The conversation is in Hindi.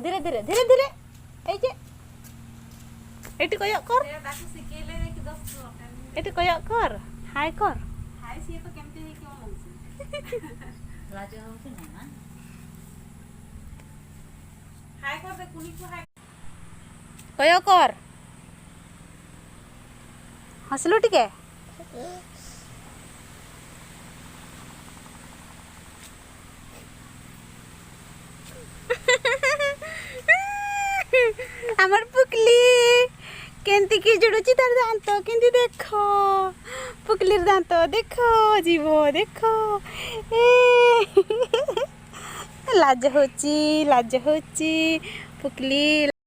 धीरे धीरे धीरे धीरे एजे एटी कय कर एटी कय कर हाय कर हाय सी तो केमते हे क्यों लगछ लाज होछ ना हाय कर दे कुनी को हाय कय कर हसलु टिके আমার পুকলি কেনতি কি জুড়ুছি তার দাঁত কিন্তু দেখ পুকলির দাঁত দেখ জীব দেখ এ লাজ হচ্ছি পুকলি